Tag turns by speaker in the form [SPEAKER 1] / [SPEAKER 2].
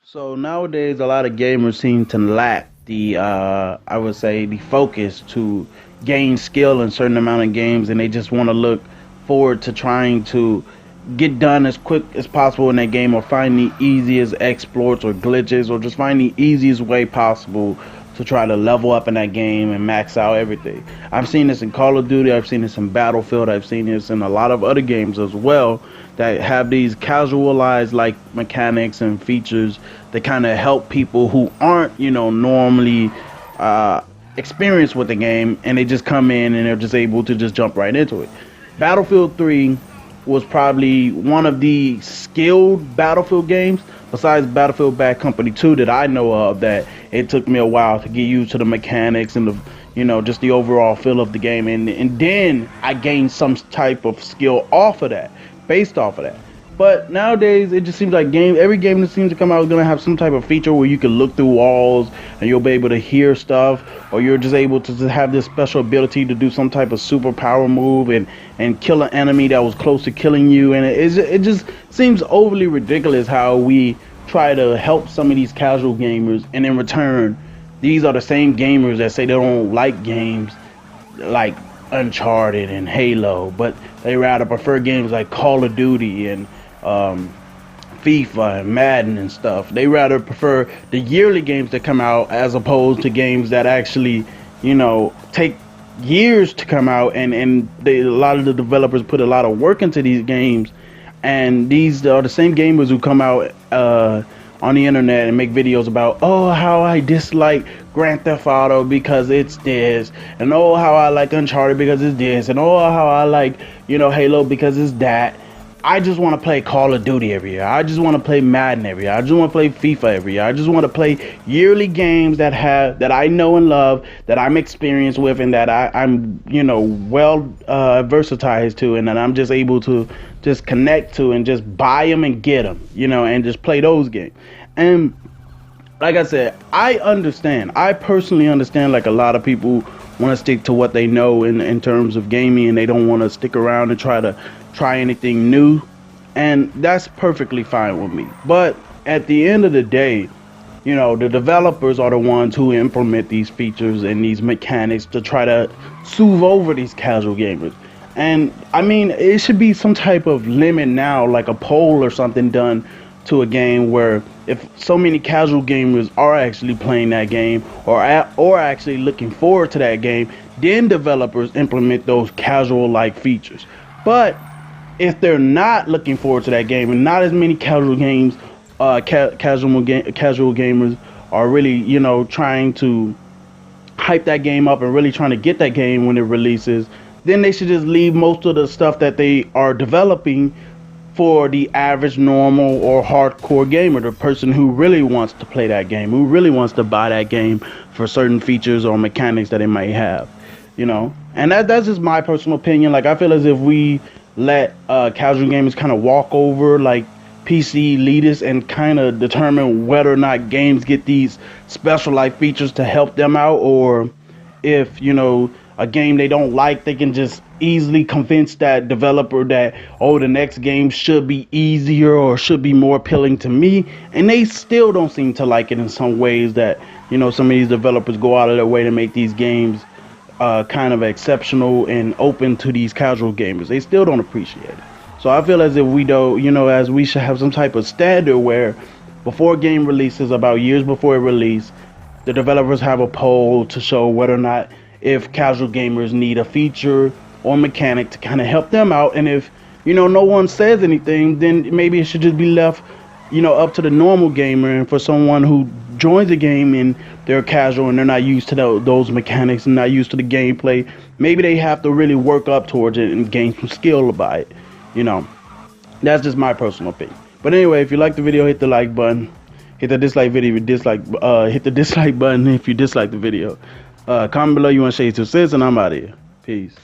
[SPEAKER 1] So nowadays, a lot of gamers seem to lack the, I would say, the focus to gain skill in certain amount of games, and they just want to look forward to trying to get done as quick as possible in that game, or find the easiest exploits or glitches, or just find the easiest way possible to try to level up in that game and max out everything. I've seen this in Call of Duty, I've seen this in Battlefield, I've seen this in a lot of other games as well that have these casualized like mechanics and features that kind of help people who aren't, normally experienced with the game, and they just come in and they're just able to just jump right into it. Battlefield 3 was probably one of the skilled Battlefield games, besides Battlefield Bad Company 2, that I know of, that it took me a while to get used to the mechanics and the, just the overall feel of the game, and then I gained some type of skill off of that, based off of that. But nowadays, it just seems like every game that seems to come out is gonna have some type of feature where you can look through walls and you'll be able to hear stuff, or you're just able to just have this special ability to do some type of superpower move and kill an enemy that was close to killing you. And it just seems overly ridiculous how we try to help some of these casual gamers, and in return, these are the same gamers that say they don't like games like Uncharted and Halo, but they rather prefer games like Call of Duty and FIFA and Madden and stuff. They rather prefer the yearly games that come out as opposed to games that actually, take years to come out, and a lot of the developers put a lot of work into these games, and these are the same gamers who come out on the internet and make videos about, oh, how I dislike Grand Theft Auto because it's this, and oh, how I like Uncharted because it's this, and oh, how I like, Halo because it's that. I just want to play Call of Duty every year. I just want to play Madden every year. I just want to play FIFA every year. I just want to play yearly games that I know and love, that I'm experienced with, and that I'm well versatile to, and that I'm just able to just connect to and just buy them and get them, and just play those games. And like I said, I understand. I personally understand, like, a lot of people want to stick to what they know in terms of gaming, and they don't want to stick around and try anything new, and that's perfectly fine with me. But at the end of the day, the developers are the ones who implement these features and these mechanics to try to soothe over these casual gamers. And I mean, it should be some type of limit now, like a poll or something done to a game, where if so many casual gamers are actually playing that game, or actually looking forward to that game, then developers implement those casual like features. But if they're not looking forward to that game, and not as many casual gamers are really, trying to hype that game up and really trying to get that game when it releases, then they should just leave most of the stuff that they are developing for the average, normal, or hardcore gamer, the person who really wants to play that game, who really wants to buy that game for certain features or mechanics that it might have, And that's just my personal opinion. Like, I feel as if we let casual gamers kind of walk over like PC elitists and kind of determine whether or not games get these specialized features to help them out, or if a game they don't like, they can just easily convince that developer that, oh, the next game should be easier or should be more appealing to me, and they still don't seem to like it in some ways that some of these developers go out of their way to make these games kind of exceptional and open to these casual gamers. They still don't appreciate it. So I feel as if we don't, as we should have some type of standard where before a game releases, about years before it release, the developers have a poll to show whether or not, if casual gamers need a feature or mechanic to kind of help them out. And if no one says anything, then maybe it should just be left up to the normal gamer, and for someone who joins the game and they're casual and they're not used to those mechanics and not used to the gameplay, maybe they have to really work up towards it and gain some skill about it. That's just my personal opinion. But anyway, if you like the video, hit the like button. Hit the dislike video if you dislike. Hit the dislike button if you dislike the video. Comment below you want to say 2 cents, and I'm out of here. Peace.